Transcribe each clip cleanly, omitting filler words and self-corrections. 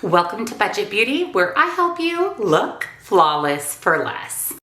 Welcome to Budget Beauty, where I help you look flawless for less.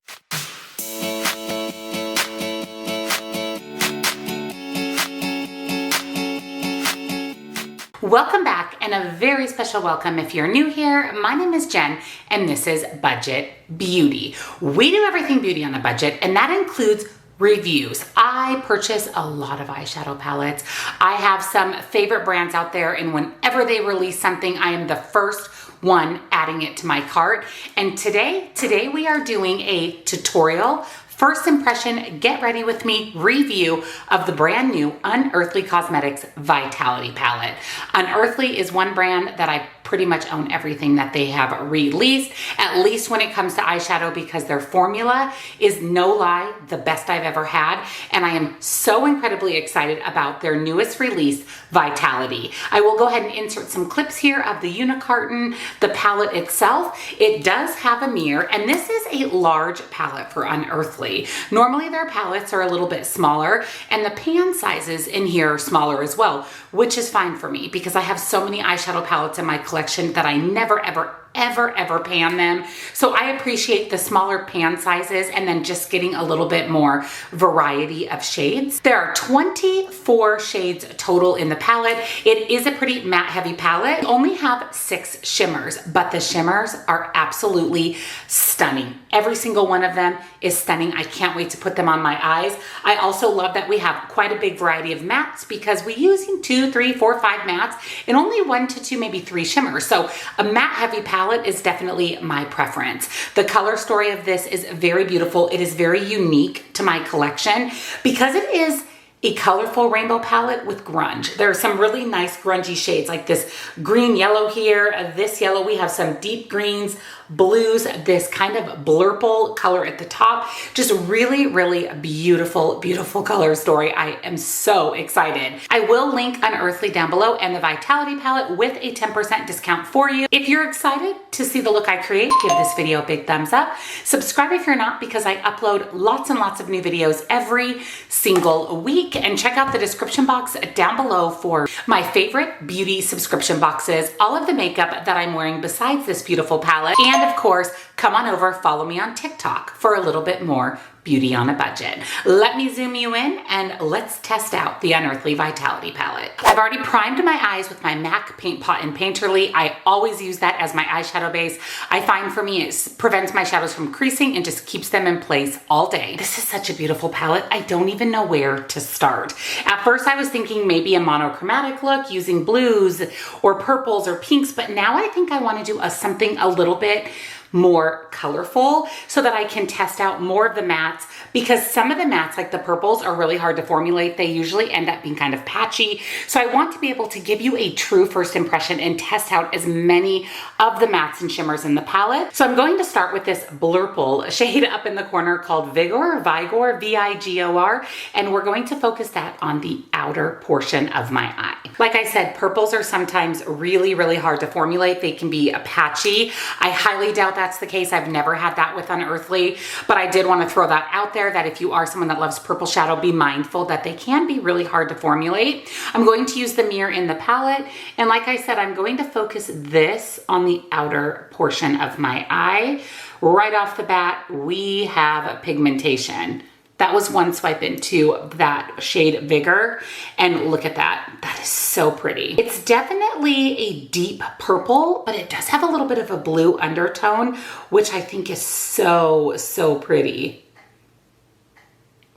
Welcome back, and a very special welcome if you're new here. My name is Jen, and this is Budget Beauty. We do everything beauty on a budget, and that includes reviews. I purchase a lot of eyeshadow palettes. I have some favorite brands out there, and whenever they release something, I am the first one adding it to my cart. And today we are doing a tutorial, first impression, get ready with me review of the brand new Unearthly Cosmetics Vitality Palette. Unearthly is one brand that I pretty much own everything that they have released, at least when it comes to eyeshadow, because their formula is, no lie, the best I've ever had. And I am so incredibly excited about their newest release, Vitality. I will go ahead and insert some clips here of the unicarton, the palette itself. It does have a mirror, and this is a large palette for Unearthly. Normally their palettes are a little bit smaller, and the pan sizes in here are smaller as well, which is fine for me because I have so many eyeshadow palettes in my collection that I never, ever pan them. So I appreciate the smaller pan sizes and then just getting a little bit more variety of shades. There are 24 shades total in the palette. It is a pretty matte heavy palette. I only have 6 shimmers, but the shimmers are absolutely stunning. Every single one of them is stunning. I can't wait to put them on my eyes. I also love that we have quite a big variety of mattes because we use 2, 3, 4, 5 mattes and only 1 to 2, maybe 3 shimmers. So a matte heavy palette is definitely my preference. The color story of this is very beautiful. It is very unique to my collection because it is a colorful rainbow palette with grunge. There are some really nice grungy shades like this green yellow here, this yellow. We have some deep greens, blues, this kind of blurple color at the top. Just really, really beautiful, beautiful color story. I am so excited. I will link Unearthly down below and the Vitality palette with a 10% discount for you. If you're excited to see the look I create, give this video a big thumbs up. Subscribe if you're not, because I upload lots and lots of new videos every single week. And check out the description box down below for my favorite beauty subscription boxes, all of the makeup that I'm wearing besides this beautiful palette. And of course, come on over, follow me on TikTok for a little bit more beauty on a budget. Let me zoom you in and let's test out the Unearthly Vitality palette. I've already primed my eyes with my MAC Paint Pot and Painterly. I always use that as my eyeshadow base. I find for me it prevents my shadows from creasing and just keeps them in place all day. This is such a beautiful palette. I don't even know where to start. At first I was thinking maybe a monochromatic look using blues or purples or pinks, but now I think I want to do something a little bit more colorful so that I can test out more of the mattes, because some of the mattes, like the purples, are really hard to formulate. They usually end up being kind of patchy. So I want to be able to give you a true first impression and test out as many of the mattes and shimmers in the palette. So I'm going to start with this blurple shade up in the corner called Vigor, Vigor, and we're going to focus that on the outer portion of my eye. Like I said, purples are sometimes really, really hard to formulate. They can be patchy. I highly doubt that's the case. I've never had that with Unearthly, but I did want to throw that out there, that if you are someone that loves purple shadow, be mindful that they can be really hard to formulate. I'm going to use the mirror in the palette, and like I said, I'm going to focus this on the outer portion of my eye. Right off the bat, we have pigmentation. That was one swipe into that shade Vigor, and look at that. That is so pretty. It's definitely a deep purple, but it does have a little bit of a blue undertone, which I think is so, so pretty.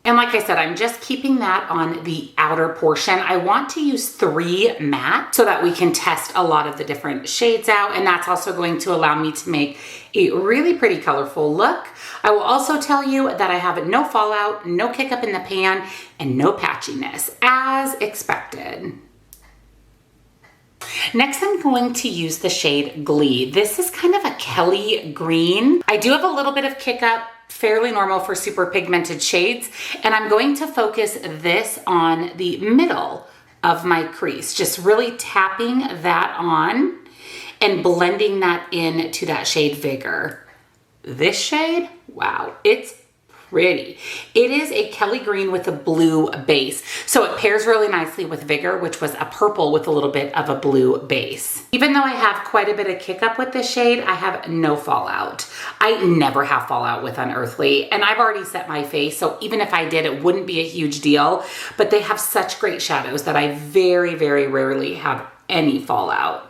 And like I said, I'm just keeping that on the outer portion. I want to use 3 matte so that we can test a lot of the different shades out. And that's also going to allow me to make a really pretty colorful look. I will also tell you that I have no fallout, no kick up in the pan, and no patchiness, as expected. Next, I'm going to use the shade Glee. This is kind of a Kelly green. I do have a little bit of kick up, fairly normal for super pigmented shades, and I'm going to focus this on the middle of my crease, just really tapping that on and blending that into that shade Vigor. This shade, wow, it's pretty. It is a Kelly green with a blue base. So it pairs really nicely with Vigor, which was a purple with a little bit of a blue base. Even though I have quite a bit of kick up with this shade, I have no fallout. I never have fallout with Unearthly, and I've already set my face, so even if I did, it wouldn't be a huge deal, but they have such great shadows that I very, very rarely have any fallout.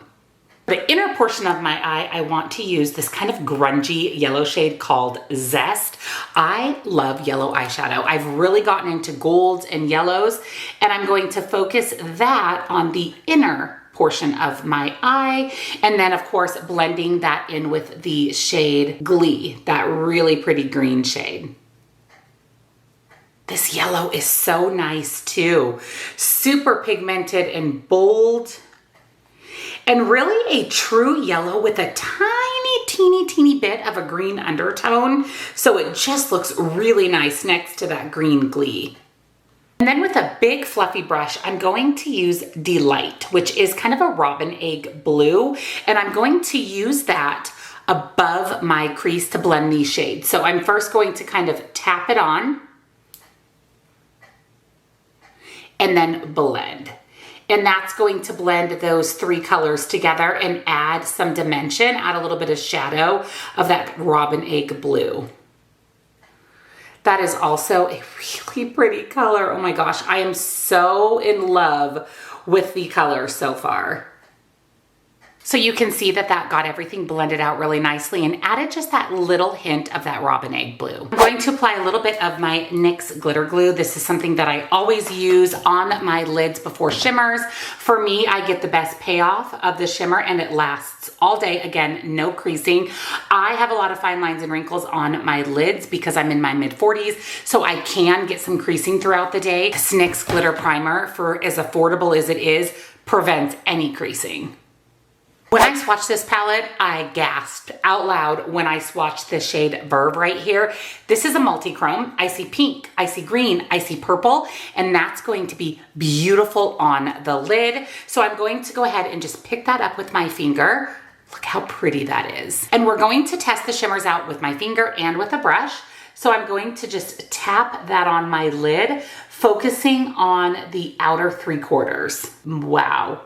The inner portion of my eye, I want to use this kind of grungy yellow shade called Zest. I love yellow eyeshadow. I've really gotten into golds and yellows, and I'm going to focus that on the inner portion of my eye, and then of course blending that in with the shade Glee, that really pretty green shade. This yellow is so nice too. Super pigmented and bold. And really a true yellow with a tiny, teeny bit of a green undertone. So it just looks really nice next to that green Glee. And then with a big fluffy brush, I'm going to use Delight, which is kind of a robin egg blue. And I'm going to use that above my crease to blend these shades. So I'm first going to kind of tap it on and then blend. And that's going to blend those three colors together and add some dimension, add a little bit of shadow of that robin egg blue. That is also a really pretty color. Oh my gosh, I am so in love with the color so far. So you can see that that got everything blended out really nicely and added just that little hint of that robin egg blue. I'm going to apply a little bit of my NYX Glitter Glue. This is something that I always use on my lids before shimmers. For me, I get the best payoff of the shimmer and it lasts all day. Again, no creasing. I have a lot of fine lines and wrinkles on my lids because I'm in my mid-40s, so I can get some creasing throughout the day. This NYX Glitter Primer, for as affordable as it is, prevents any creasing. When I swatched this palette, I gasped out loud when I swatched the shade Verve right here. This is a multi-chrome. I see pink, I see green, I see purple, and that's going to be beautiful on the lid. So I'm going to go ahead and just pick that up with my finger. Look how pretty that is. And we're going to test the shimmers out with my finger and with a brush. So I'm going to just tap that on my lid, focusing on the outer 3/4. Wow,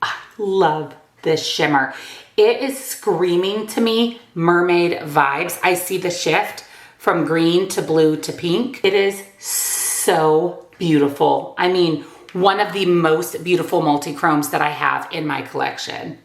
I love this shimmer. It is screaming to me mermaid vibes. I see the shift from green to blue to pink. It is so beautiful. I mean, one of the most beautiful multi-chromes that I have in my collection.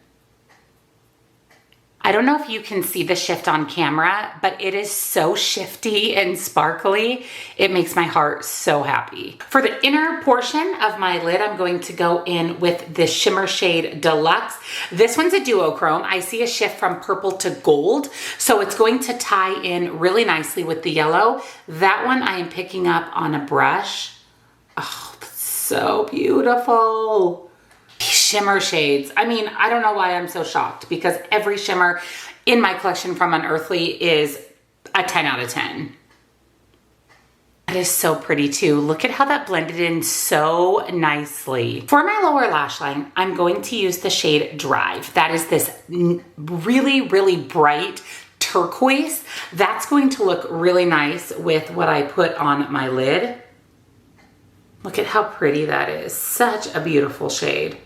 I don't know if you can see the shift on camera, but it is so shifty and sparkly. It makes my heart so happy. For the inner portion of my lid, I'm going to go in with the shimmer shade Deluxe. This one's a duochrome. I see a shift from purple to gold, so it's going to tie in really nicely with the yellow. That one I am picking up on a brush. Oh, that's so beautiful. Shimmer shades. I mean, I don't know why I'm so shocked because every shimmer in my collection from Unearthly is a 10 out of 10. That is so pretty too. Look at how that blended in so nicely. For my lower lash line, I'm going to use the shade Drive. That is this really, really bright turquoise. That's going to look really nice with what I put on my lid. Look at how pretty that is. Such a beautiful shade.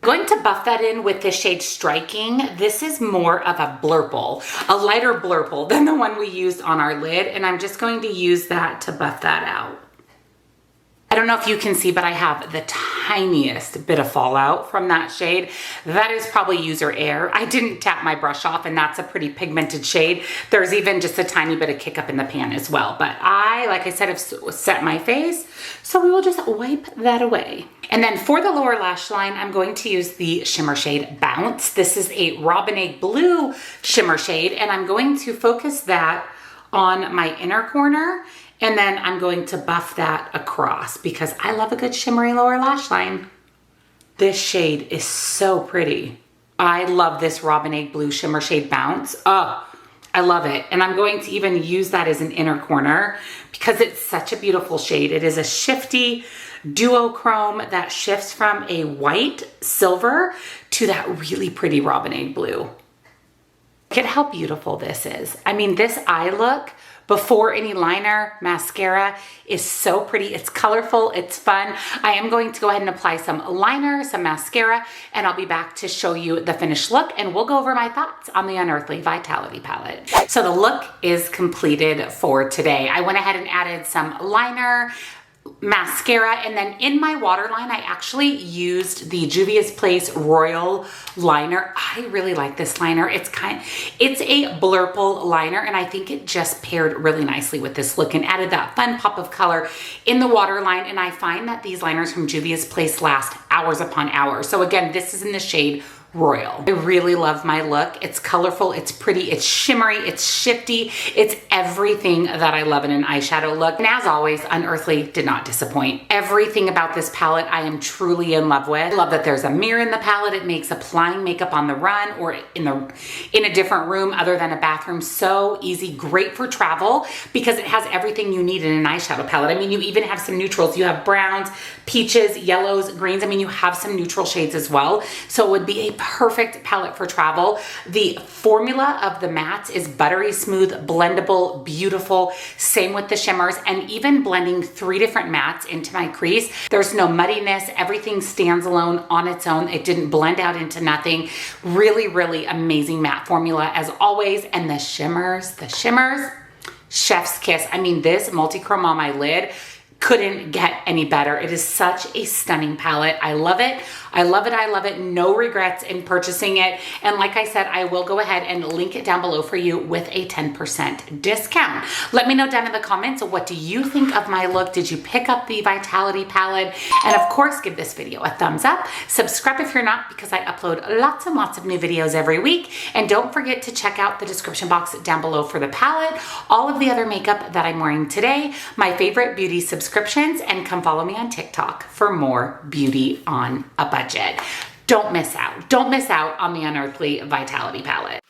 I'm going to buff that in with the shade Striking. This is more of a blurple, a lighter blurple than the one we used on our lid, and I'm just going to use that to buff that out. I don't know if you can see, but I have the tiniest bit of fallout from that shade. That is probably user error. I didn't tap my brush off, and that's a pretty pigmented shade. There's even just a tiny bit of kick up in the pan as well. But I, like I said, have set my face, so we will just wipe that away. And then for the lower lash line, I'm going to use the shimmer shade Bounce. This is a Robin Egg Blue shimmer shade, and I'm going to focus that on my inner corner. And then I'm going to buff that across because I love a good shimmery lower lash line. This shade is so pretty. I love this Robin Egg Blue shimmer shade Bounce. Oh, I love it. And I'm going to even use that as an inner corner because it's such a beautiful shade. It is a shifty duochrome that shifts from a white silver to that really pretty Robin Egg Blue. Look at how beautiful this is. I mean, this eye look before any liner, mascara is so pretty. It's colorful, it's fun. I am going to go ahead and apply some liner, some mascara, and I'll be back to show you the finished look, and we'll go over my thoughts on the Unearthly Vitality Palette. So the look is completed for today. I went ahead and added some liner, mascara, and then in my waterline, I actually used the Juvia's Place Royal liner. I really like this liner. It's a blurple liner, and I think it just paired really nicely with this look and added that fun pop of color in the waterline. And I find that these liners from Juvia's Place last hours upon hours. So again, this is in the shade Royal. I really love my look. It's colorful, it's pretty, it's shimmery, it's shifty. It's everything that I love in an eyeshadow look. And as always, Unearthly did not disappoint. Everything about this palette I am truly in love with. I love that there's a mirror in the palette. It makes applying makeup on the run or in a different room other than a bathroom so easy. Great for travel because it has everything you need in an eyeshadow palette. I mean, you even have some neutrals. You have browns, peaches, yellows, greens. I mean, you have some neutral shades as well. So it would be a perfect palette for travel. The formula of the mattes is buttery smooth, blendable, beautiful. Same with the shimmers, and even blending 3 different mattes into my crease. There's no muddiness. Everything stands alone on its own. It didn't blend out into nothing. Really, really amazing matte formula as always. And the shimmers, chef's kiss. I mean, this multi-chrome on my lid couldn't get any better. It is such a stunning palette. I love it. I love it. I love it. No regrets in purchasing it. And like I said, I will go ahead and link it down below for you with a 10% discount. Let me know down in the comments, what do you think of my look? Did you pick up the Vitality palette? And of course, give this video a thumbs up. Subscribe if you're not, because I upload lots and lots of new videos every week. And don't forget to check out the description box down below for the palette, all of the other makeup that I'm wearing today, my favorite beauty subscriptions, and come follow me on TikTok for more beauty on a budget. Don't miss out. Don't miss out on the Unearthly Vitality palette.